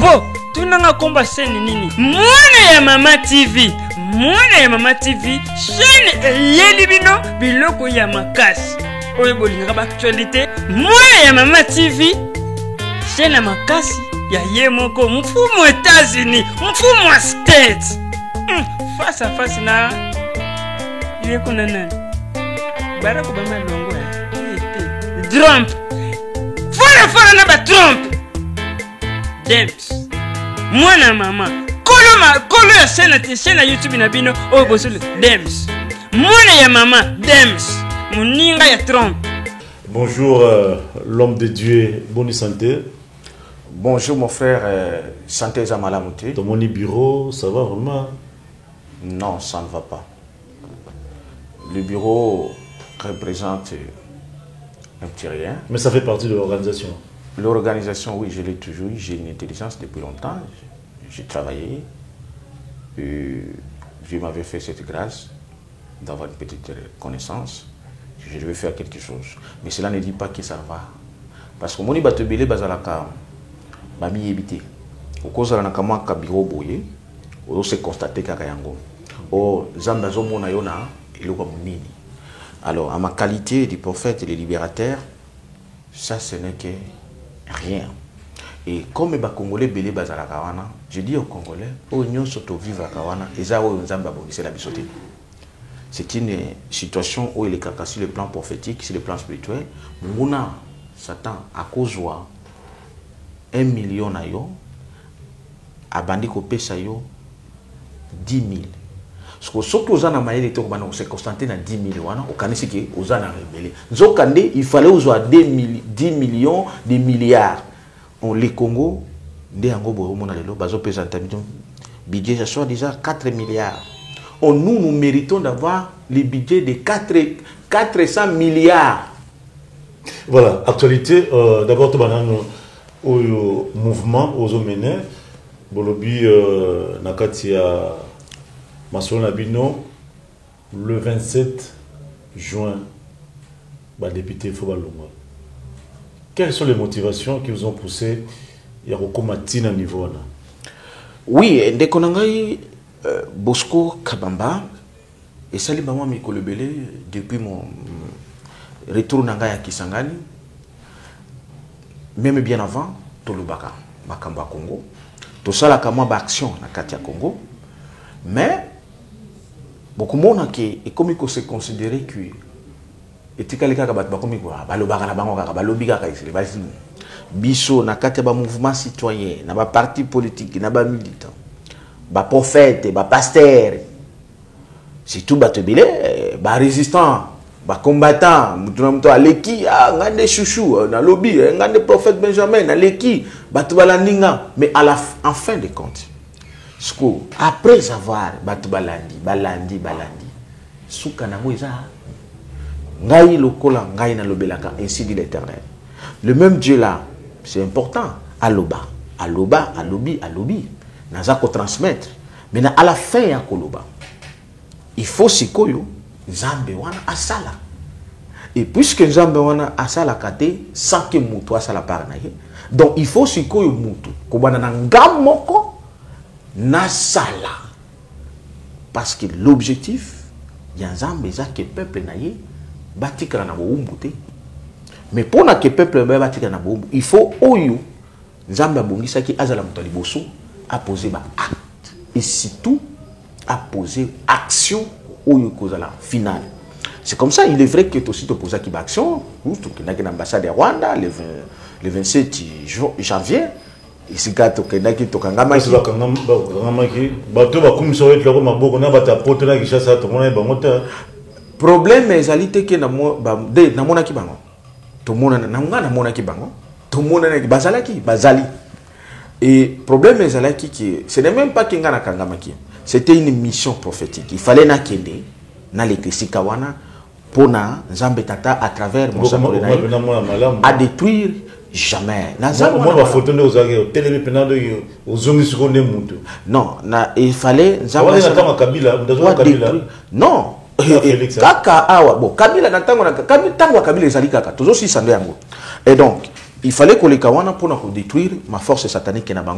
Bo, tunanga komba seni nini? Mwana ya Mama TV. Mwana ya Mama TV. Chaîne yeli bino biloko ya makasi. Oye bolinga ba actualité. Mwana ya Mama TV. Chaîne ya makasi ya yemoko mfumo États-Unis, mfumo States. Face à face na ile kuna nani? Barack Obama longo ya. Trump. Fora na ba Trump. Dems. Mwana mama. Kolo ya chaîne ya YouTube na bino o bosule Dems. Mwana ya mama Dems. Muninga ya Trump. Bonjour l'homme de Dieu, bonne santé. Bonjour mon frère, santé Zamalamouté. Dans mon bureau, ça va vraiment? Non, ça ne va pas. Le bureau représente un petit rien. Mais ça fait partie de l'organisation. L'organisation, oui, je l'ai toujours eu. J'ai une intelligence depuis longtemps. J'ai travaillé. Je m'avais fait cette grâce d'avoir une petite connaissance. Je devais faire quelque chose. Mais cela ne dit pas que ça va. Parce que mon ibatebele bazalaka bami ebité. Au cause de la nakamaka bureau boye, on s'est constaté kaka yango. Oh, zamba zomona yona iloko munini. Alors, à ma qualité de prophète et de libérateur, ça ce n'est que rien. Et comme les Congolais belé bazala kawana, je dis aux Congolais, oh nyon soto vivre kawana, eza o nzamba bongise la bisoté. C'est une situation où il est caca sur le plan prophétique, sur le plan spirituel. Muna Satan à cause de 1 million na yo, abandi ko pesa yo 10 000. Parce que surtout aux ana maïle to bana c'est constaté na 10 000 wana, au kanisi ki aux ana rebelle. Nzokande il fallait aux 10 millions, des milliards. On les Congo, des ango bo mona lelo bazo pesa ntamito. Budget ça soit déjà 4 milliards. Nous méritons d'avoir les budgets de 400 milliards. Voilà, actualité, d'abord, au mouvement, aux oménés, Bolobi, Nakatia, Masolo Nabino, le 27 juin, député Fobalonga. Quelles sont les motivations qui vous ont poussé à recommander à niveau là? Oui, dès qu'on a Bosco Kabamba et Salim Bama Mikolebele depuis mon retour à Kisangani, même bien avant, Tolubaka, Makamba Congo, tout ça la kama action na Katia Congo, mais beaucoup de monde qui est comme il se considérer que etikalika kabat bakomi kwa balobaka na bango kaka balobika ka isile basi biso na Katia ba mouvement citoyen na ba parti politique na ba militant ba prophète, ba pasteur, c'est tout batebile, ba résistant, ba combattant, mutu aleki, ngande chouchou, na lobby, ngande prophète Benjamin, na leki, batu balandinga, mais en fin de compte, après avoir batu balandi, souka na moiza, ngai lokola, ngai na lobelaka, ainsi dit l'Éternel. Le même Dieu là, c'est important, aloba, alobi. Nazako transmettre. Mais à la fin ya koloba, il faut sikoyo Nzambe wana asala. Et puisque Nzambe wana asala kate sans que mutu asala par naye, donc il faut sikoyo mutu kobana na ngamoko na sala. Parce que l'objectif ya Nzambe za que peuple naye batikala na boumbu te. Mais pour na que peuple batikala na boumbu, il faut oyo Nzambe abongisa ki azala mutu liboso à poser acte et surtout à poser action au final. C'est comme ça, il est vrai que tu aussi te poses action, tu as l'ambassade de Rwanda le 27 janvier. Et c'est quand tu as dit que tu as problème maisalité que namona ki bango to mona namona ki bango to mona bazali. Et problème est que ce n'est même pas Kengana Kangamaki. C'était une mission prophétique. Il fallait na kende na l'église kawana pour na Nzambe tata à travers mon à détruire jamais. Non, il fallait non. Kaka awa bon Kabila na tango Kabila ezali kaka toujours si sando yango. Et donc il fallait que les kawana pour détruire ma force satanique qui n'a pas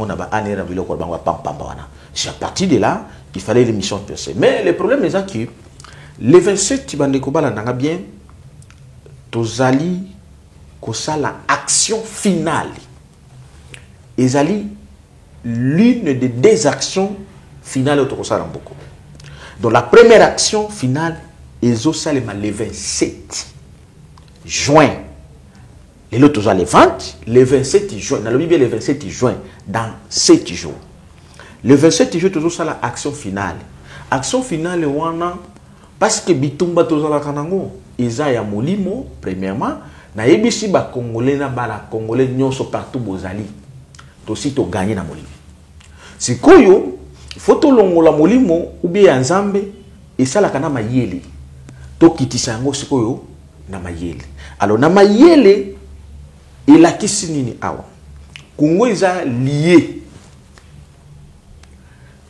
c'est à partir de là il fallait l'émission percée. Mais le problème est que les 27 qui ont bien tozali kosa la action finale. Ils allaient l'une des deux actions finales au Tokosala Mboko. Donc la première action finale ils ont salé le 27 juin. Et l'autre les 20, le 27 juin, dans le Bible le 27 juin, dans 7 jours. Le 27 juin, tout ça l'action finale. Action finale, parce que Bitumba tozala kanango, Isa ya molimo, premièrement, na yebisi ba Congolais na bala Congolais nyonso partout bozali. Tosi to gagner na molimo. Sikoyo, faut longola molimo ou bien nzambe et ça la kana mayele. To kitisa yango sikoyo na mayele. Alors na mayele il a kisi nini awa. Congo isa lié.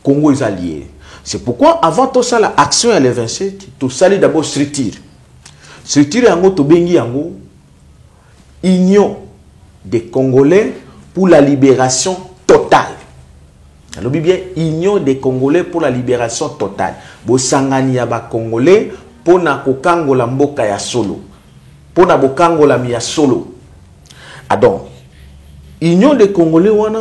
Congo isa lié. C'est pourquoi avant tout ça l'action à le 27, tout ça d'abord structure. Structure yango to bengi yango union des Congolais pour la libération totale. Alors bien union des Congolais pour la libération totale. Bo sangani ya ba Congolais pour na kokango la mboka ya solo. Pour na bokango la mi ya solo. Ah donc union des Congolais wana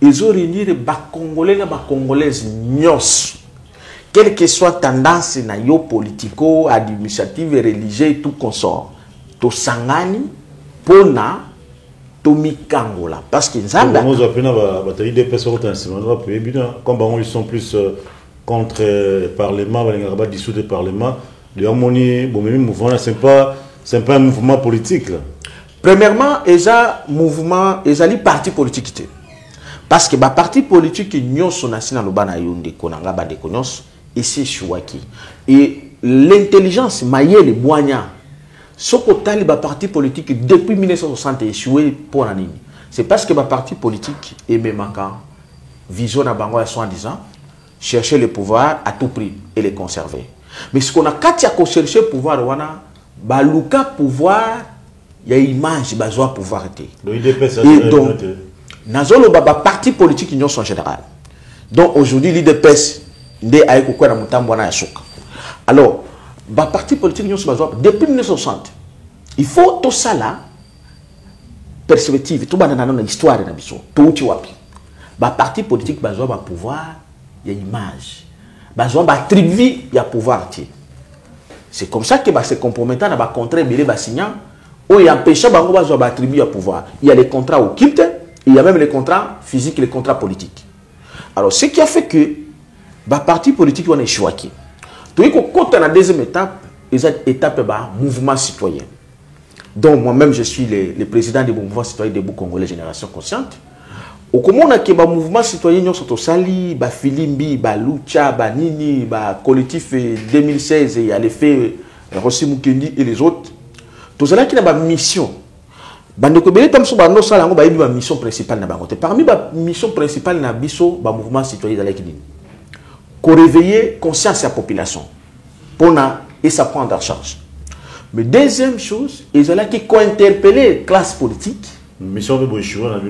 ils ont réuni les Congolais et les Congolaises nyos. Quelle que soit tendance na yo politico, administrative, religieuse et tout consort. To sangani pona to mikangola parce que nzamba comme ils sont plus contre le parlement, ils dissoudre le parlement, le harmonie, bon même mouvement c'est pas un mouvement politique là. Premièrement, ils ont mouvement, ils ont parti politique. Parce que les partis politiques nyos sont dans le bana yonde konanga ba de konyos et c'est chouaki. Et l'intelligence maïe boigna. Soko tali ba parti politique depuis 1960 échoué pour l'année. C'est parce que les partis politiques et même quand vision na bango à 70 ans chercher le pouvoir à tout prix et le conserver. Mais ce qu'on a katia ko chercher pouvoir wana ba luka pouvoir il y a image besoin pouvoir été. Et donc nazolo baba parti politique union en général. Donc aujourd'hui l'IDPS ndé ayeko kwa na mutambo na yasuka. Alors ba parti politique union besoin depuis 1960. Il faut tout ça là perspective tout banana na histoire na biso. Tout ti wapi. Ba parti politique besoin ba pouvoir il y a image. Besoin ba tribu ya pouvoir ti. C'est comme ça que ba se compromettant na ba contrat belé ba signant où il empêche bango ba zo ba tribu ya pouvoir. Il y a les contrats occultes. Il y a même les contrats physiques et les contrats politiques. Alors, ce qui a fait que les partis politiques ont échoué. Quand on a la deuxième étape, l'étape mouvement citoyen. Donc, moi-même, je suis le président du mouvement citoyen des Congolais Génération Consciente. Au comment on a que le mouvement citoyen, nous sommes sali, Filimbi, Lucha, Nini, collectif 2016, il y a l'effet Rossi Mukendi et les autres. Tout cela qui a une mission. La mission principale parmi la mission principale na biso ba mouvement citoyen dans qu'on réveiller conscience de la population pour et ça prendre en charge. Mais deuxième chose, ils ont qui interpeller classe politique mission de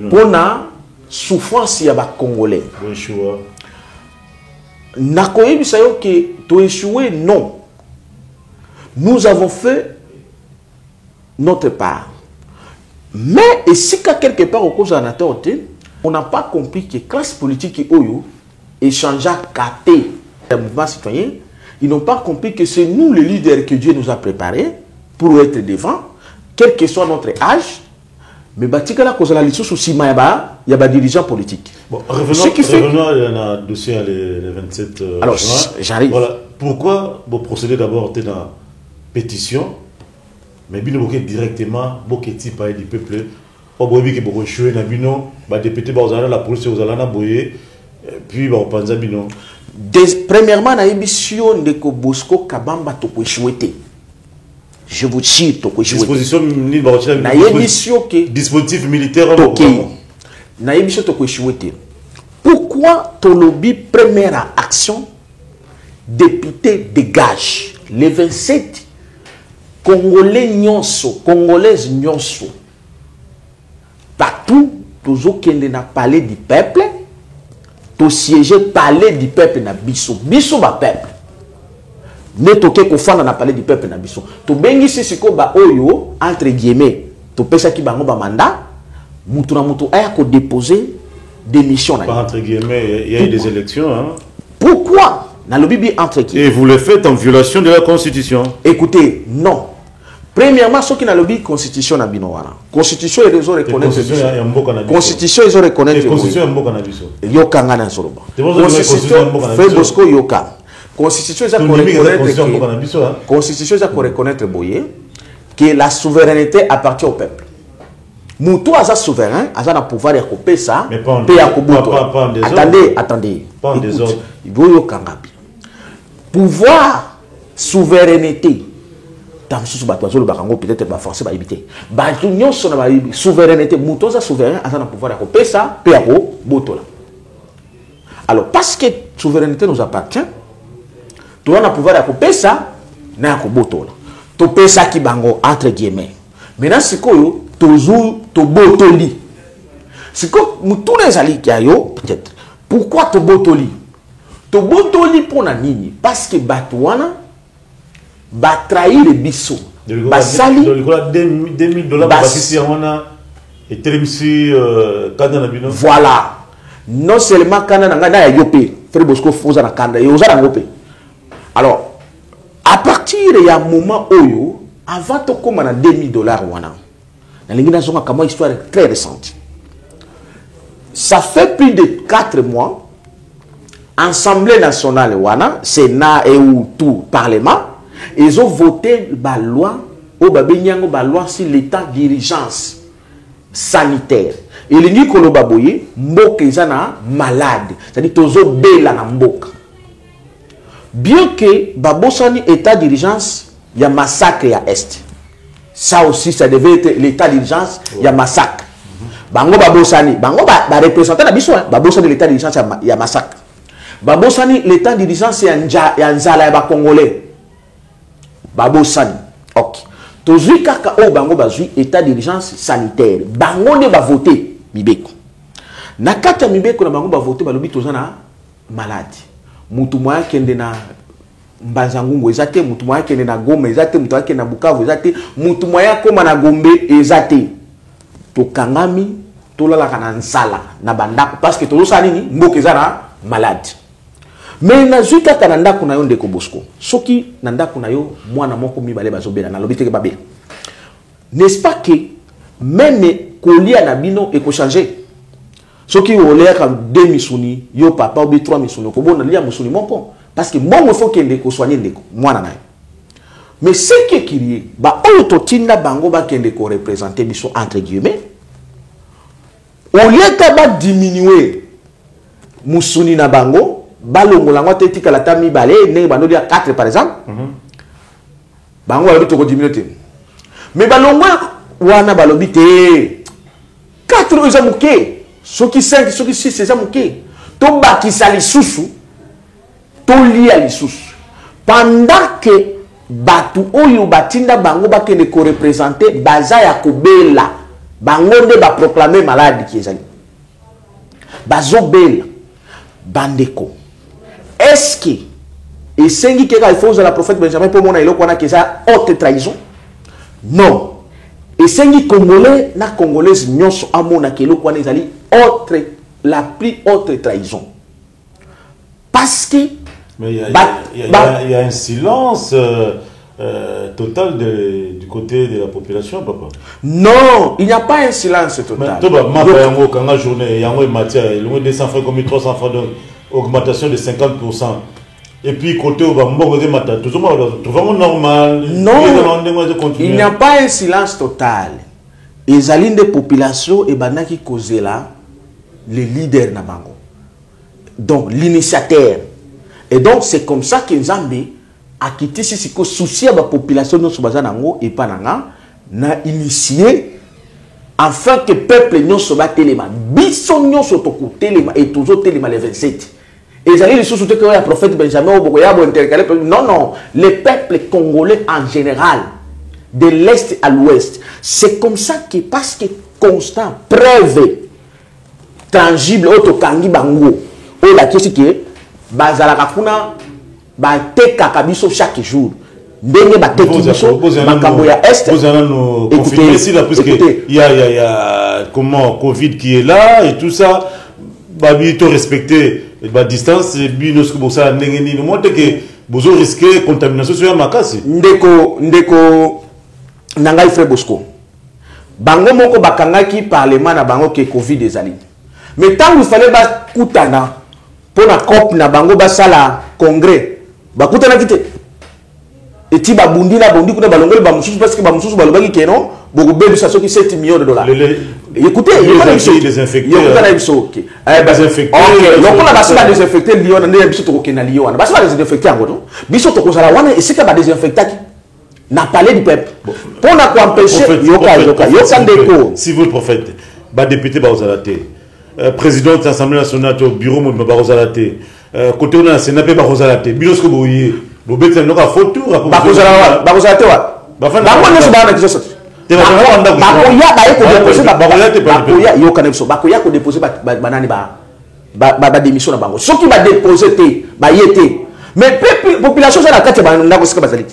pour la souffrance ya ba Congolais. Na koyebi sayo que to échouer non. Nous avons fait notre part. Mais, et si quelque part au cause on n'a pas compris que la classe politique et Oyo échangea caté le mouvement citoyen, ils n'ont pas compris que c'est nous les leaders que Dieu nous a préparés pour être devant, quel que soit notre âge. Mais batikala cause la licence aussi il y a des dirigeants politiques. Bon, revenons à un dossier le 27 alors j'arrive. Voilà, pourquoi vous procédez d'abord à la pétition? Mais bien directement, beaucoup de types du peuple, au bout que beaucoup échoué, nabino, bah député, bah la police, aux alana boyé, puis bah on pense à bino. Premièrement, na émission de Bosco Kabamba to échoué. Je vous chie to échoué. Disposition militaire. Na émission que dispositif militaire. Ok. Na émission to échoué. Pourquoi ton lobby première action, député dégage les 27 Congolais nyonso, Congolaises nyonso. partout toujours qu'il n'a parlé du peuple, to siéger parler du peuple na biso ba peuple. Ne toke ko fana na parler du peuple na biso. To bengi siko ba oyo entre guillemets, to pesa ki bango ba mandat, mutu na mutu aya ko déposer démission na. Entre guillemets, il y a eu des élections hein. Pourquoi na le bibi entre guillemets. Et vous le faites en violation de la constitution. Écoutez, non. Premièrement, ce qui n'a lobby constitution na binowana. Constitution et les autres reconnaissent. Constitution ils ont reconnaître. Constitution est mboka na biso. Yo kanga na soloba. Constitution fait bosco yoka. Constitution ça reconnaître. Constitution ça reconnaître boye que la souveraineté appartient au peuple. Moutou aza souverain, aza na pouvoir ya kopesa, pe ya kobuto. Attendez. Pas en désordre. Yo kanga. Pouvoir, souveraineté. Peut-être va forcer à éviter. Souveraineté, moutosa souverain, à pouvoir à pesa, péro, botola. Alors, parce que souveraineté nous appartient, tu as pouvoir à pesa, n'a pas botola. Tu pesa qui bango entre guillemets. Maintenant, c'est quoi, toujours, tu botoli. C'est quoi, tous les alliés qui yo, peut-être. Pourquoi tu botoli? Tu botoli pour la nini? Parce que batouana, ba trahir les bisous. Ba sali. Voilà. Non seulement Kanda na yopé, Frère Bosco Foza na Kanda, yoza na yopé. Alors, à partir de un moment où avant de comme na $2000 wana. Na lingina zonga kama histoire très récente. Ça fait plus de 4 mois. Assemblée nationale wana, Sénat et ou tout parlement. Ils ont voté la loi sur l'état d'urgence sanitaire. Et les gens qui ont été malades, c'est-à-dire qu'ils ont été malades. Bien que babosani état d'urgence, il y a massacre à Est. Ça aussi, ça devait être l'état d'urgence, il y a massacre. Bango babosani, bango ba représenter la biso, babosani l'état d'urgence, il y a massacre. Babosani l'état d'urgence, il y a nzala ya congolais. Babo Sani. Ok. Tozui kaka o bango bazui état d'urgence sanitaire. Bango ne ba voter Mibeko. Nakata Mibeko na bango ba voter balobi tozana malade. Mutu moya kende na Mbanzangungu ezate, mutu moya kende na Goma ezate, mutu moya kende na Bukavu ezate, mutu moya koma na Gombe ezate. To kangami to la kana nsala na bandako parce que to sani ni mboka ezana malade. Mais na zuka kananda kuna yo ndeko Bosco. Soki nanda kuna yo mwana moko mibale bazobela na lobite ke babe. N'est-ce pas que même kolia na bino e ko changer. Soki olea ka 2 misuni yo papa ou 3 misuni ko bona lia musuni moko parce que moi il faut que ndeko soigner ndeko mwana na yo. Mais ce qui est crié ba oyo to tinda bango ba kende ko représenter biso entre guillemets. Olea ka ba diminuer musuni na bango balongo lango tetika la tami balé ne bando dia 4 par exemple bango balobi to ko diminuer mais balongo wana balobi te 4 eza muke soki 5 soki 6 eza muke to bakisa lisusu to lia lisusu pendant que batu oyo batinda bango bakende ko représenter baza ya kobela bango nde ba proclamer malade ki ezali bazo bela bandeko. Est-ce que et sengi que il faut la prophète Benjamin pour mona iloko na keza haute trahison? Non. Et sengi congolais na congolaise nyonso amona ke iloko na ezali autre la plus haute trahison. Parce que mais il y a un silence total du côté de la population, papa. Non, il n'y a pas un silence total. Mais toi, ma kanga journée, yango et matière, il y a 200 francs comme 300 francs donc augmentation de 50%. Et puis côté au bambo de mata, tout vraiment normal. Non, il n'y a pas un silence total. Les alliés de population et banaki kozela les leaders na bango. Donc l'initiateur. Et donc c'est comme ça que Nzambe a quitté ce que souci à la population de Sobazanango et Pananga n'a initié afin que le peuple n'y soit téléma. Bisson n'y soit au téléma et toujours téléma les 27. Et ils allaient les sous-souter que le prophète Benjamin non, non, les peuples congolais en général, de l'est à l'ouest. C'est comme ça que parce que constant preuve tangible auto kangi bango o la kesi ke bazala kakuna ba teka kabiso chaque jour ndenge ba teki biso makambo ya est vous allez nous confirmer ici là parce que il y a comment Covid qui est là et tout ça ba bito respecter la distance bino ce que vous ça ndenge ni montre que vous risquez contamination sur makasi ndeko nangai frère Bosco bango moko bakangaki parlement na bango ke Covid ezali mais tant il fallait ba kutana pour na COP na bango ba sala congrès ba kutana kite eti ba bundi na bondi kuna balongoli ba mususu parce que ba mususu balobaki ke non beaucoup bébé ça soki 7 millions de dollars écoutez les désinfectés ok donc on a basé la désinfecter Lyon na biso to kokena Lyon na basé la désinfecter ngoto biso to kozala wana esika ba désinfecter n'a parlé du peuple pour na ko empêcher yoka ndeko civil prophète ba député ba ozalate président de l'Assemblée nationale au bureau mo ba ozalate côté on a sénat ba ozalate biso ko boye bo beta no ka photo ba ozalate wa ba ngone so ba na kiso bakoya ko déposer banani ba démission na bango soki ba déposer te ba yete mais population ça la kati ba ndako sika bazali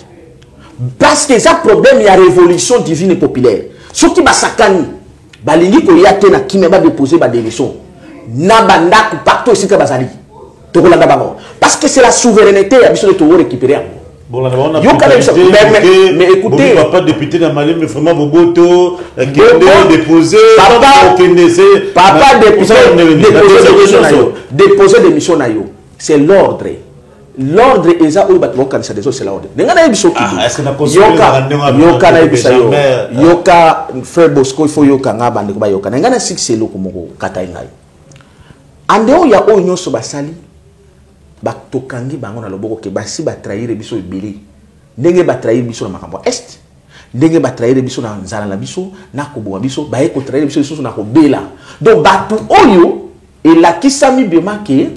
parce que ça problème il y a révolution divine populaire soki ba sakani balingi ko yate na kimé ba déposer ba démission na bandako partout sika bazali to kolanda bango parce que c'est la souveraineté ya biso to récupérer. Bon, là, on a mais écoutez, papa député dans Mali, mais vraiment Boboto, déposer, papa déposer des missions c'est l'ordre. L'ordre est ça où c'est l'ordre. Est-ce que Yoka frère Bosco il faut Yoka ngaba ndeko ba Yoka. Ngana six lo komoko kata ngai. Andeo ya onyo so basali batokangi bango na loboko ke basi ba trahir biso ebili ndenge ba trahir biso na makambo est ndenge ba trahir biso na nzala na biso na koboa biso ba eko trahir biso na kobela donc batu oyo elakisami bema ke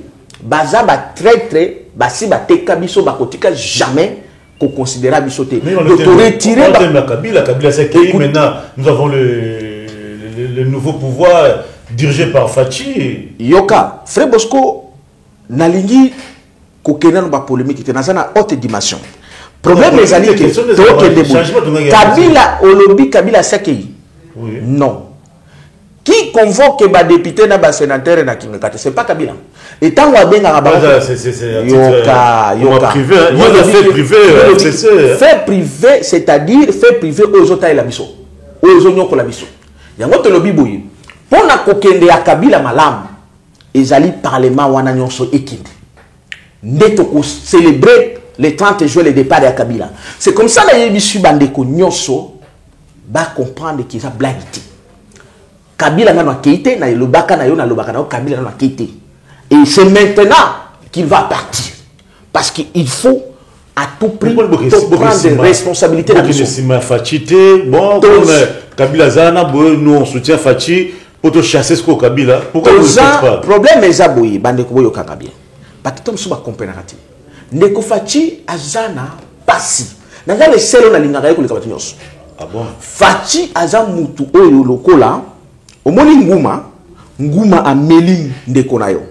baza ba traître basi ba teka biso ba kotika jamais ko considérer biso te de te retirer la Kabila c'est que maintenant nous avons le nouveau pouvoir dirigé par Fachi Yoka frère Bosco nalingi kokena no ba polémique te nazana haute dimension problème les alliés que Kabila olobi Kabila sakei non qui convoque ba député na ba sénateur na kingakate c'est pas Kabila et tant wa benga ba yoka fait privé c'est-à-dire fait privé aux autres la biso aux nyoko la biso yango to lobi boyi pona kokende ya Kabila malamu ezali parlement wana nyonso ekindi ndeto ko célébrer le 30 juin le départ de Kabila c'est comme ça la yebisu bandeko nyonso ba comprendre qu'ils a blague Kabila na keite na lobaka na yo na lobaka na Kabila na keite et c'est maintenant qu'il va partir parce qu'il faut à tout prix prendre des responsabilités dans le Fachi bon comme Kabila zana nous on soutient Fachi pour te chasser ce Kabila pourquoi vous ne faites pas problème est aboyi bandeko boyo kakabia parce que tout comprendre ndeko Fachi azana pasi nanga le selo na lingaka ko lekabati nyonso ah bon Fachi aza mutu oyo lokola omoni nguma ameli ndeko na yo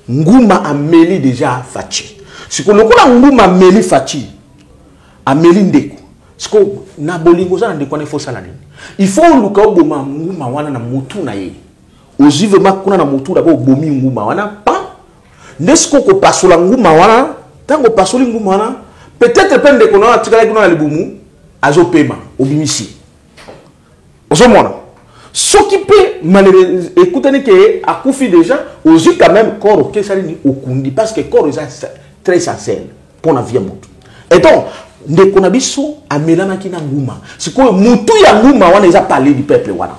nguma ameli déjà Fachi siko lokola nguma ameli Fachi ameli ndeko siko na bolingo za ndeko na fosa la nini il faut luka oboma nguma wana na mutu na ye ozive makuna na mutu dabo bomi nguma wana pa nesko ko pasola nguma wana tango pasoli nguma wana peut-être pe ndeko na tikala kuna na libumu azopema obimisi osomona soki pe malheureusement écoutez que akufi déjà ozi quand même corps que ça ni okundi parce que corps est très essentiel pour la vie mutu et donc ndeko na biso amelana kina nguma sikoyo mutu ya nguma wana eza parler du peuple wana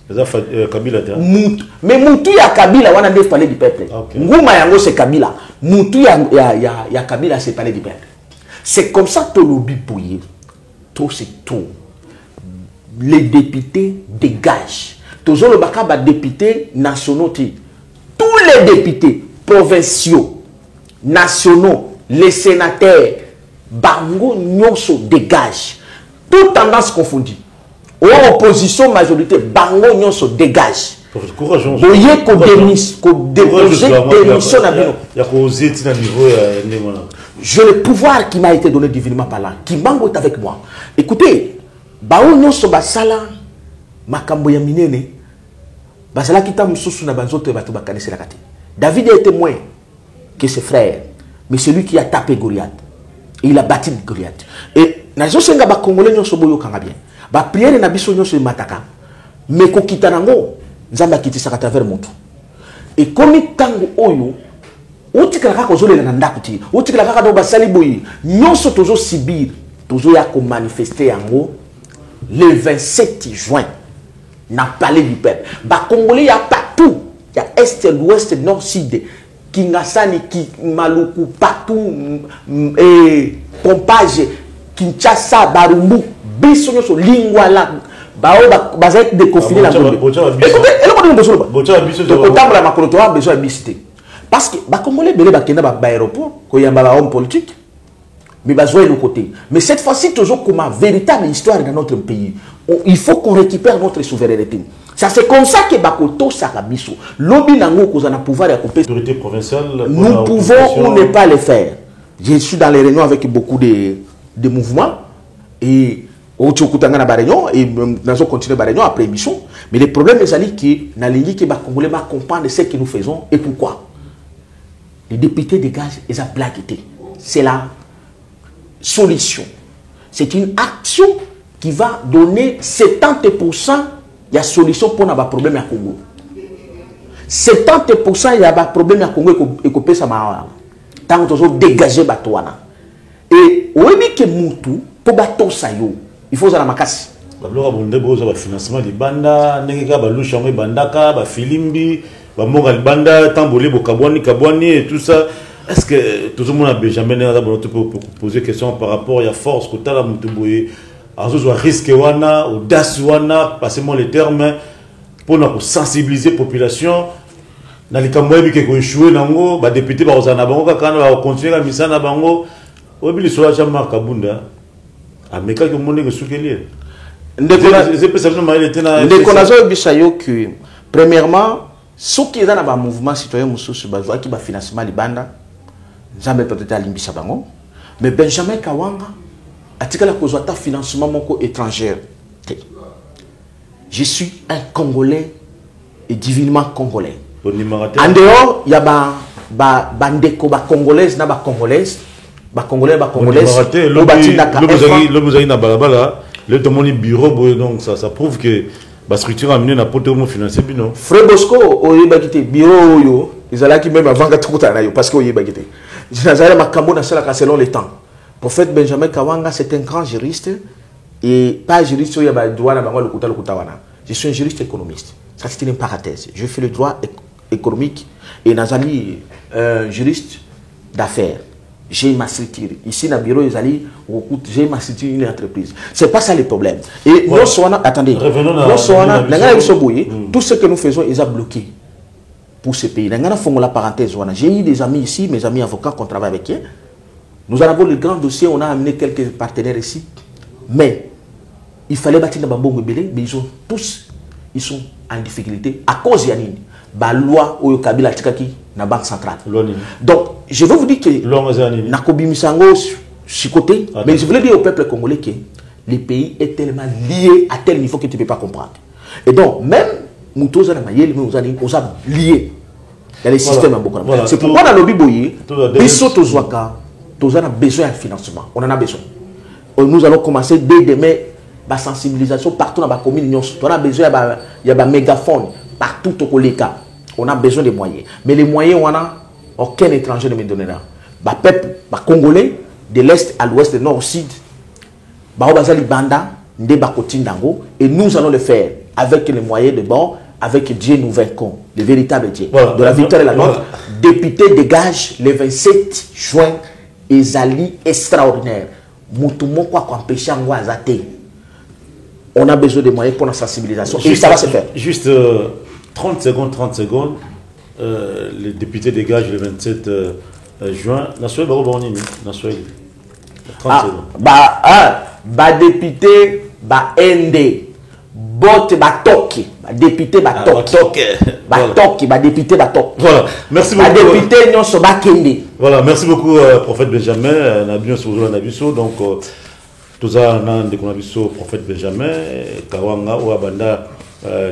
eza Kabila ta mutu mais mutu ya Kabila wana ndef parler du peuple nguma yango c'est Kabila mutu ya Kabila c'est parler du peuple c'est comme ça to lobi pouye tout c'est tout les députés dégagent toujours le baka ba députés nationaux tous les députés provinciaux nationaux les sénateurs bango nyonso dégage toute tendance confondue opposition majorité bango nyon se dégage. Courage. Boye ko déposer démission na bino. Il y a causé à niveau J'ai le pouvoir qui m'a été donné divinement par là, qui m'envoie avec moi. Écoutez, bao nyon so basala makambo ya minene. Basala kita mususu na banzoto bato bakanisi la kati. David est témoin que ses frères, mais celui qui a tapé Goliath, et il a battu Goliath. Et nazo senga ba congolais nyon so boyo kanga bien. Ba prière na biso nyon so mataka. Mais ko kitanango nzamba kitisa à travers moto. Et comme tango oyo otikala kaka ozolela na ndako ti. Otikala kaka do basali boyi. Nyonso tozo sibir, tozo ya ko manifester yango le 27 juin na palais du peuple. Ba congolais ya partout, il y a est, l'ouest, nord, sud. Kingasani, Maluku, partout, et Pompage, Kinshasa, Barumbu, Bissonyo, Lingwala, Bao, Bazek, déconfiné la zone. Parce que, Congolais, Belé, Bakena, Baéroport, quand il y a un homme politique, mais besoin de côté. Mais cette fois-ci, toujours comme une véritable histoire dans notre pays, il faut qu'on récupère notre souveraineté. Ça c'est comme ça que Bakoto Sakabiso, lobby nango kozana pouvoir à couper. L'autorité provinciale. Nous pouvons ou ne pas le faire. Je suis dans les réunions avec beaucoup de mouvements et au Tchokutanga na réunion et nous allons continuer la réunion après émission. Mais le problème est que na lingi que Congolais va comprendre ce que nous faisons et pourquoi. Les députés dégagent et ça blaguité. C'est la solution. C'est une action qui va donner 70%. Il y a solution pour nos problèmes à Congo. 70% il y a des problèmes à Congo et que ça m'a tant que dégager batouana. Et au lieu que Moutou pour bateau ça yo, il faut ça la makasi. Bablo bonde boza ba financement de banda, nengeka ba lushango bandaka, ba filimbi, ba monga banda, tambolé kabwani et tout ça. Est-ce que tout le monde a Benjamin pour poser question par rapport à la force que tu as Moutou boye? Alors, risque wana, audace wana, passez-moi les termes, pour sensibiliser la population. Dans les cas où il y a échoué, les députés vont continuer à missa na bango. Obi lisolo cha marka bunda. Ameka que monde que soukeli. Ndekonazo bisayo que premièrement, ceux qui sont dans le mouvement citoyen mususu bazwa qui ba financement libanda, nzambe peut-être alimbisa bango. Mais Benjamin Kawanga atikala kozwata financement moko étranger. Je suis un Congolais et divinement congolais. En dehors, il y a bandeko ba congolaise na ba congolaise, ba congolais au batinaka. Le na balabala, le tomoni bureau donc ça prouve que la structure a amené na poto mo financer bino. Frère Bosco oyeba kité bureau yo, ils allaient même avant que tout na yo parce que oyeba kité. Je n'azala makambo na sala selon le temps. Prophète Benjamin Kawanga, c'est un grand juriste et pas juriste où il y a le droit à le. Je suis un juriste économiste. Ça, c'est une parenthèse. Je fais le droit économique et Nazali, juriste d'affaires. J'ai ma structure. Ici, dans le bureau, j'ai ma structure, une entreprise. Ce n'est pas ça le problème. Et nous sommes, attendez, tout ce que nous faisons, ils ont bloqué pour ce pays. Nous avons la parenthèse. J'ai eu des amis ici, mes amis avocats, qu'on travaille avec eux. Nous avons le grand dossier, on a amené quelques partenaires ici. Mais il fallait bâtir dans Bambongo Belé, mais ils sont en difficulté à cause de la loi au Kabila Tikaki, la Banque centrale. Donc, je veux vous dire que Nakobi Misango, chicoté, mais je voulais dire au peuple congolais que le pays est tellement lié à tel niveau que tu ne peux pas comprendre. Et donc, même Moutoza Namayel, nous avons lié dans les systèmes. C'est pourquoi dans le Biboye, Bissoto Zwaka, nous avons besoin de financement. On en a besoin. Nous allons commencer dès demain la sensibilisation partout dans la commune. On a besoin de mégaphone partout au Koleka. On a besoin de moyens. Mais les moyens, on a aucun étranger ne me donnera. Le peuple congolais, de l'est à l'ouest, de nord au sud, et nous allons le faire avec les moyens de bord, avec Dieu nous vaincons, le véritable Dieu. Voilà, de la victoire et la nôtre. Voilà. Député dégage le 27 juin. Ezali extraordinaire. On a besoin de moyens pour la sensibilisation. Et ça va se faire. Juste 30 secondes. Les députés dégagent le 27 juin. Député, ND. bote batoki député batoki batoki député batoki. Voilà, merci beaucoup. Député nyonso bakende. Voilà, merci beaucoup prophète Benjamin na bien sur na biso donc tout ça na de konabiso prophète Benjamin kawanga ou banda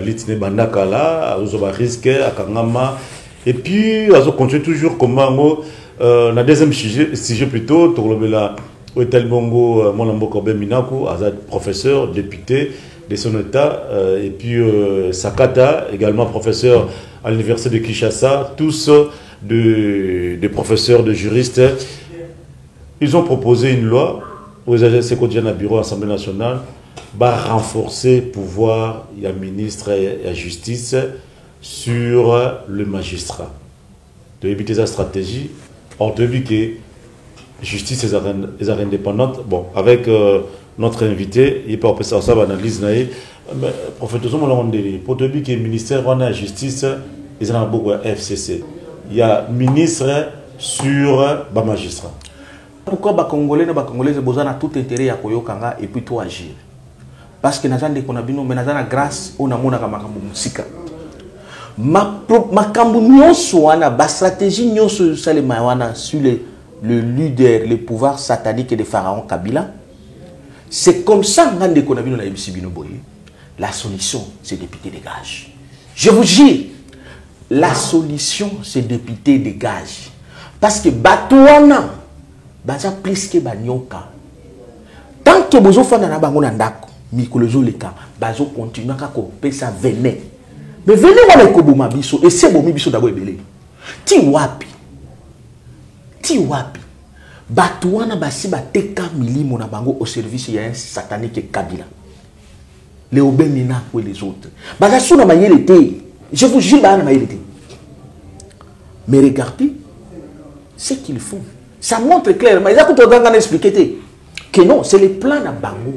litine banda kala ozoba risque akangama et puis azo continue toujours comment na deuxième sujet plutôt tolobela Oetel Bongo mon Mboka Beminako azad professeur député de son état et puis Sakata également professeur à l'université de Kinshasa, tous des professeurs, de juristes. Ils ont proposé une loi aux agents quotidiens à bureau Assemblée nationale va renforcer le pouvoir du ministre et la justice sur le magistrat. De éviter sa stratégie, on te dit que la justice est indépendante. Bon, avec notre invité, il peut passer ça analyse. Mais professeur, pour te dire que le ministère de la justice, ils ont beaucoup de FCC. Il y a ministre sur le magistrat. Pourquoi les Congolais ont tout intérêt à koyokanga et puis tout agir? Parce que nous avons des konabino, mais nous avons grâce au namona kamakambu musika. Makambu nyonso wana, ba stratégie nyonso salema wana sur le leader, le pouvoir satanique de Pharaon Kabila. C'est comme ça que nous avons la solution, c'est député dégage. Je vous jure, la solution, c'est député dégage. Parce que Batouana, baza plus que Banyoka. Tant que vous avez fait un ndako, mikolozo leka, bazo continue à couper ça venez. Mais venez voir les koboma biso et c'est bon biso d'abord belé. Ti wapi. Batouana basi bateka milimo na bango au service ya un satanique Kabila. Les obémina ou les autres. Bagasou na mayelete. Je vous jure na mayelete. Mais regardez ce qu'ils font. Ça montre clairement. Ils ont expliqué que non, c'est le plan na bango.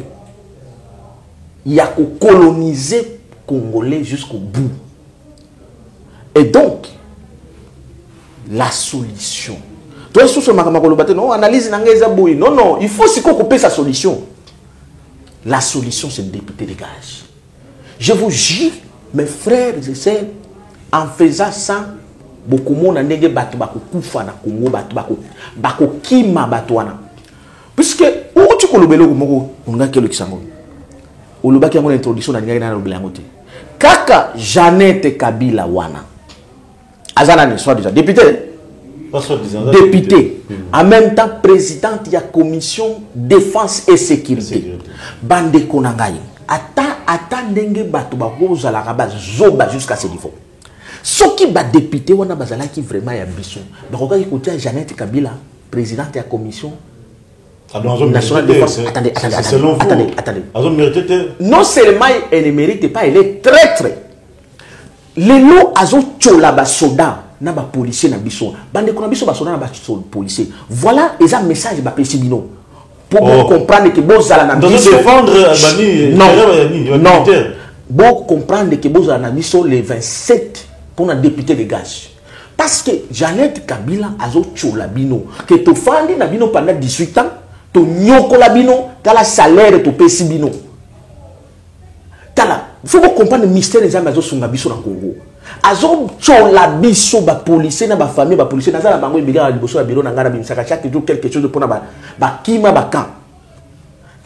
Il y a qu'à coloniser Congolais jusqu'au bout. Et donc, la solution. Toi, non, analyse non, il faut couper sa solution. La solution, c'est le député dégage. Je vous jure, mes frères et sœurs, en faisant ça, beaucoup de monde a négé batu bako kufa na Congo bako kima batuana. Puisque où tu kolobelo moko unga kelo kisango. Olobaki yango introduction na ngaki na lobela yango te. Kaka Jeannette Kabila wana. Azana ni soit déjà député. Député, en même temps présidente de la commission défense et sécurité. Bande konangayi. Ata ndenge batu ba kozala ka zoba jusqu'à ce niveau. Ce qui va député wana bazala qui vraiment ya biso. Ba kokaki kotia Jeannette Kabila, présidente de la commission nationale de défense. Attendez. Non seulement elle ne mérite pas, elle est traître. Les lots azo chola ba soda. Na ba policier na biso bande ko na biso ba soda na ba policier voilà les messages ba pesibino pour comprendre que bozala na biso défendre non bon comprendre que bozala na biso le 27 pour na député de gage parce que Jeannette Kabila azo chola bino que to fandi na bino pendant 18 ans to nyokola bino tala salaire to pesibino tala faut comprendre le mystère des azo sunga biso na Congo. Azo chola biso ba policier na ba famille ba policier nazala bango ebila liboso ya biro na ngana bimisaka chaque jour quelque chose pour na ba kima ba camp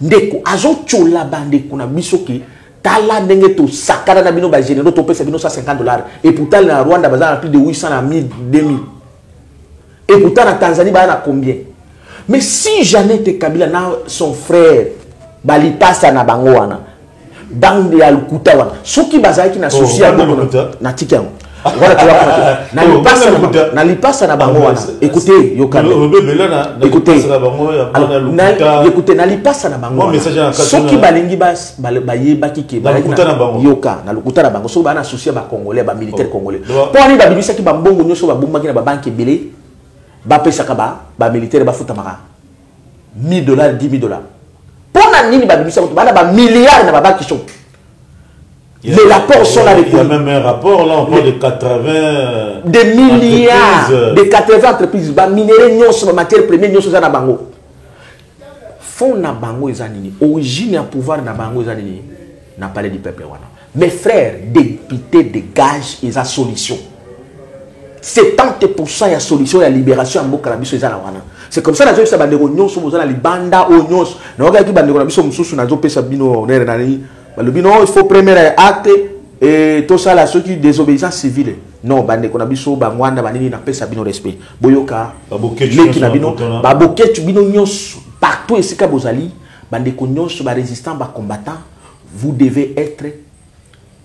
ndeko azo chola bande kuna biso ki tala ndenge to sakana na bino ba généraux to pesa bino $150 et pourtant na Rwanda bazana plus de 800 à 1000 2000 et pourtant na Tanzanie ba na combien. Mais si Jeannette Kabila na son frère bali passa na bango wana dans les Alukuta wana soki bazaki na souci na tikango voilà tu vois na lipasa na bango wana écoutez yokana écoutez na lipasa na bango soki balingi bayebaki ke yoka na lukuta na bango soki bana souci ba congolais ba militaire congolais po ani ba bibisaki ba mbongo nyoso ba bombaki na ba banque belé ba pesaka ba militaire ba futamaka $1000 $10,000 nini babimisa bana ba milliards na baba qui sont les rapports sont là avec il y a même un rapport là on parle de 80 des milliards de 80 entreprises ba minéraux nyonso ba matières premières nyonso za na bango fond na bango ezanini origine ya pouvoir na bango ezanini na palais du peuple wana Mes frères, députés dégagent et la solution. 70% de solution et la libération en Bokarabiso et Zalawana. C'est comme ça que nous avons dit que nous avons banda ou nous avons dit que nous avons il faut premier acte et tout ça là ceux qui désobéissance civile. Non, bande qu'on a biso bangwanda banini na pesa bino respect. Boyoka leki na bino ba boketu bino nyos partout ici ka bozali bande ko nyos ba résistant ba combattant, vous devez être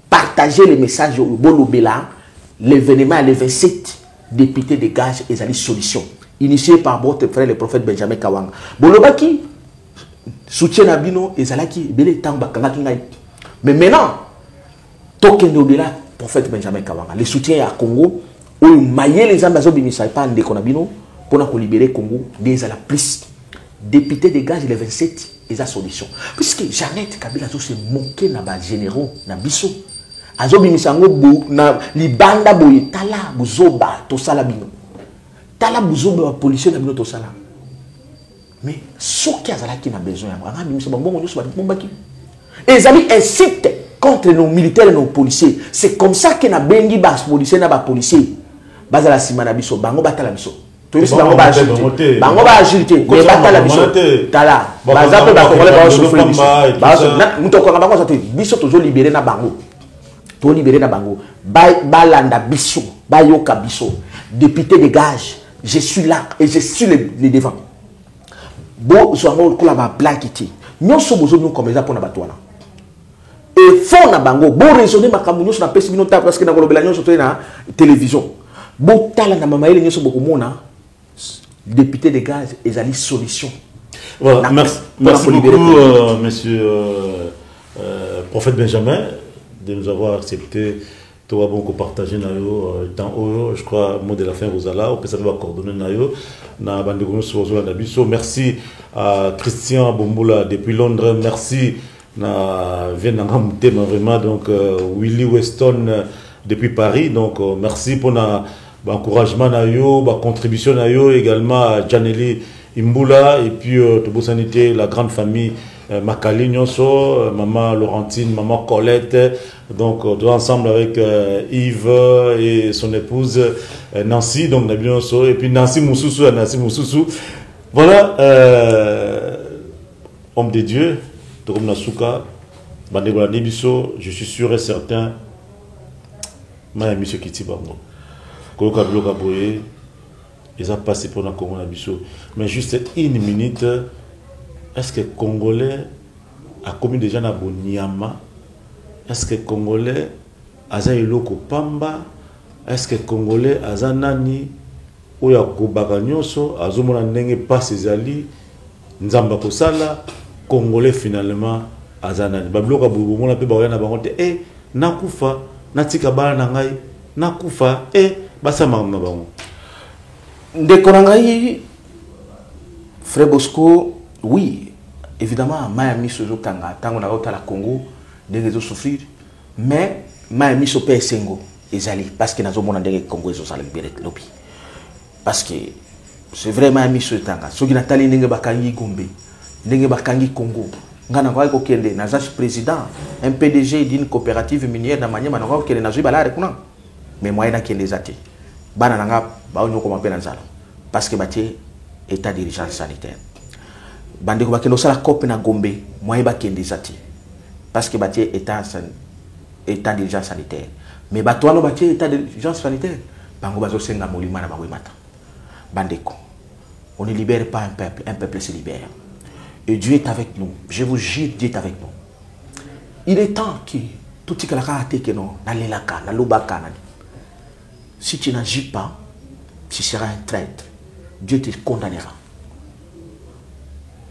partager les messages au bolobela l'événement le 27 député de gage et zali solution initié par votre frère le prophète Benjamin Kawanga. Bolobaki soutien na bino et zalaki belé tamba kangaki ngai. Mais maintenant token au-delà prophète Benjamin Kawanga le soutien à Congo où mailler les ambassades bimisa pas ndé konabino pour na ko libérer Congo des à la plus député de gage le 27 et sa solution puisque Jeannette Kabila se moquer na ba généraux na biso azobi misango bu na libanda boye tala buzoba to sala bino tala buzoba ba policier na bino to sala mais soki azala ki na besoin ya nga bimisa bango nyuso ba bombaki ezali incite contre nos militaires et nos policiers. C'est comme ça que na bengi bas policiers na ba policiers bazala simana biso bango batala biso to biso bango ba agilité bango ba agilité mais batala biso tala bazape ba congolais ba souffrir biso muto ko bango sote biso tozo libérer na bango to libérer na bango ba landa biso ba yoka biso député de gage je suis là et je suis les devant bo so ngo ko la ba plaquiti nyonso bozo nous comme ça pour na batwana et fond na bango bon raisonner makambo nyonso na pesi bino ta parce que na kolobela nyonso to na télévision bo tala na mama ile nyonso boko mona député de gaz ezali solution. Voilà, merci beaucoup monsieur prophète Benjamin de nous avoir accepté toi bon ko partager na yo dans je crois mot de la fin Rosala on peut savoir coordonner na yo na bande ko nyonso zo na biso. Merci à Christian Bombola depuis Londres, merci na vraiment donc Willy Weston depuis Paris donc merci pour na encouragement na yo ba contribution na yo également à Janely Imbula et puis Tobo Sanité la grande famille Makali Nyonso maman Laurentine maman Colette donc tous ensemble avec Yves et son épouse Nancy donc na Nyonso et puis Nancy Moussousou voilà homme de Dieu comme Nasuka, je suis sûr et certain, ma monsieur Kiti Bango. Koloka Bloka Boye, ils ont passé pour la Congo Nabiso. Mais juste une minute, est-ce que Congolais a commis déjà na Bonyama? Est-ce que Congolais a Zailoko Pamba? Est-ce que Congolais a Zanani? Oya Kobaganyoso, Azomona Nenge Passezali, Nzamba Kosala? Congolais finalement azanani babloka bubu mona pe ba yana bango te nakufa natika bana na ngai nakufa basama na bango ndeko na ngai Frère Bosco oui évidemment Miami sozo tanga tango na ota la Congo ndenge zo souffrir mais Miami so pe sengo ezali parce que nazo mona ndenge Congo zo sala libérer lobi parce que c'est vraiment Miami so tanga soki natali ndenge bakangi Gombe ndenge bakangi Congo ngana kwa ko kende na zash président un PDG d'une coopérative minière na manyema na kwa kende na zui balare kuna mais moyen na kende zati bana nanga ba onyo ko mapela nzala parce que batie état d'urgence sanitaire bande ko bakendo sala cop na Gombe moyen ba kende zati parce que batie état d'urgence sanitaire mais batwano batie état d'urgence sanitaire bango bazo senga molima na bango mata bandeko on ne libère pas un peuple se libère. Et Dieu est avec nous. Je vous jure, Dieu est avec nous. Il est temps que tout ce que la kate que non, na lelaka, na lobaka, si tu n'agis pas, tu seras un traître. Dieu te condamnera.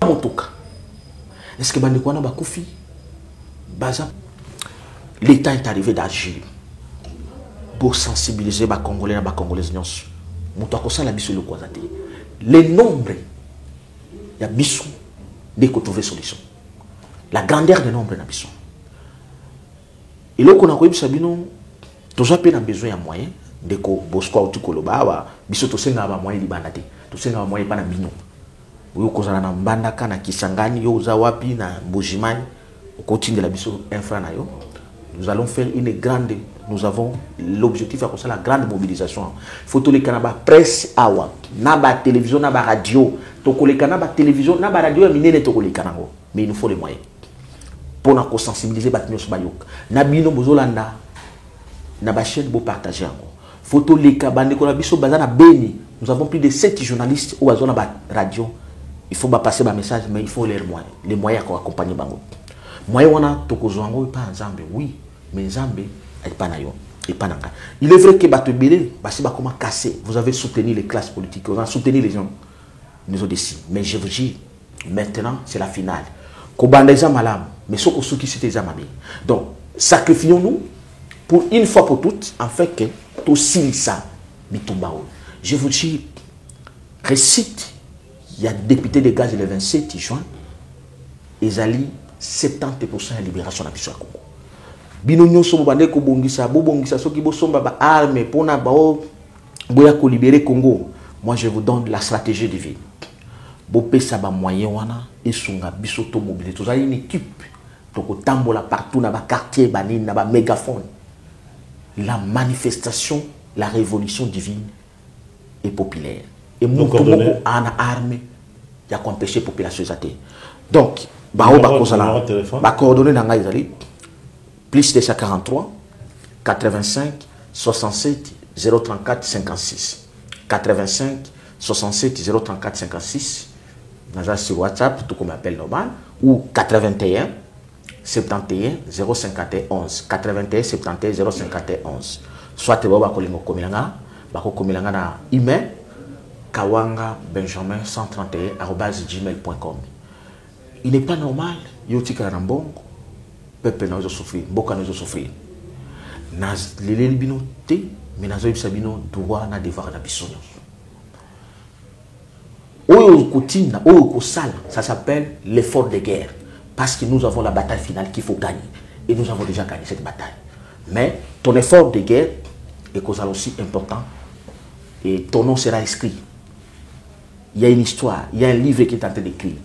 En tout cas, est-ce que bandekwana bakufi, baza, l'État est arrivé d'agir pour sensibiliser les Congolais et les Congolaises. Les nombres, il y a bisou. Dès qu'on trouve solution. La grandeur des nombres d'ambition. Et là, qu'on a eu Sabino, tous les besoin de moyens. Dès qu'on Bosco ou Tukoloba, biso to senga ba moyen libanate. To senga ba moyen pa na bino. Yo kozala na Mbandaka na Kisangani yo za wapi na Bojimani. Au continue de la biso infra na yo. nous allons faire nous avons l'objectif à cause de la grande mobilisation. Photo les canaba presse awa, naba télévision, naba radio, toko les canaba télévision, naba radio, mais il nous faut les moyens. Pour nous sensibiliser, Nabino Bozolanda, naba chaîne pour partager encore. Photo les cabane qu'on a biso bazana Beni. Nous avons plus de 7 journalistes au zone radio. Il faut passer un message, mais il faut les moyens pour accompagner bango. Moyens on a toko zongo pas en Zambie, oui, mais Zambie est pas nayo. Il est vrai que Batubélé, comment casser. Vous avez soutenu les classes politiques, vous avez soutenu les gens. Nous avons décidé. Mais je vous dis, maintenant, c'est la finale. Kobandeza malam, mais ce que qui c'était zamami. Donc, sacrifions-nous pour une fois pour toutes, en fait que tout ça, mitumbao. Je vous dis, récite, il y a député de gaz le 27 juin, ils allaient 70% de libération de la Congo. Binonyo so bande ko bongisa soki bo somba ba arme pona ba o boya ko libérer Congo. Moi je vous donne la stratégie divine. Bo pesa ba moyen wana esunga biso to mobiliser. Vous avez une équipe to ko tambola partout na ba quartier banine na ba mégaphone. La manifestation, la révolution divine est populaire. Et mon Congo en arme ya ko empêcher population zate. Donc ba o ba kozala ba coordonner na ngai zali plus 243 85 67 034 56 85 67 034 56 Naza sur WhatsApp tout comme appel normal ou 81 71 051 81 71 051 soit tu vas kolingo komilanga bako komilanga na email kawanga benjamin 131@gmail.com. Il n'est pas normal yoti kana mbongo peuple n'a pas souffrir, beaucoup n'a pas souffrir. Naz les bino te, mais nazo ibsabino droit na devoir na bisono. Oyo kotina, oyo kosala, ça s'appelle l'effort de guerre, parce que nous avons la bataille finale qu'il faut gagner, et nous avons déjà gagné cette bataille. Mais ton effort de guerre est aussi important, et ton nom sera inscrit. Il y a une histoire, il y a un livre qui est en train d'écrire.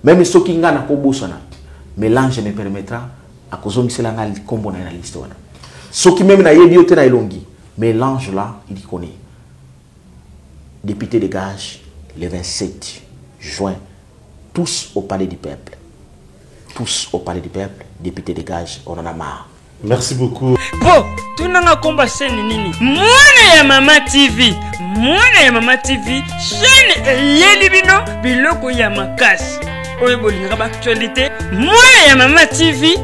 Même ceux qui n'ont pas mais l'ange me permettra à cause de cela combo na liste wana ce qui même na yebi yote na elongi mais l'ange là il connaît député de gage le 27 juin tous au palais du peuple député de gage on en a marre. Merci beaucoup. Bon, tunanga komba seni nini mwana ya mama TV chaîne yeli bino biloko ya makasi oyo bolinga ba actualité mwana ya mama TV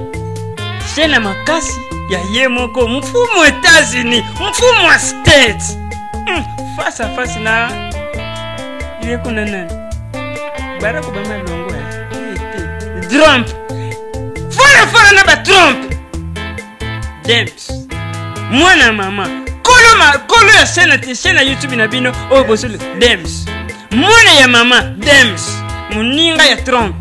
chaîne ya makasi ya ye moko mfumu États-Unis mfumu wa States face à face na ile kuna nani Barack Obama longo Trump fora na ba Trump Dems mwana mama kolo ya chaîne ya YouTube na bino oyo bosolo Dems mwana ya mama Dems muninga ya Trump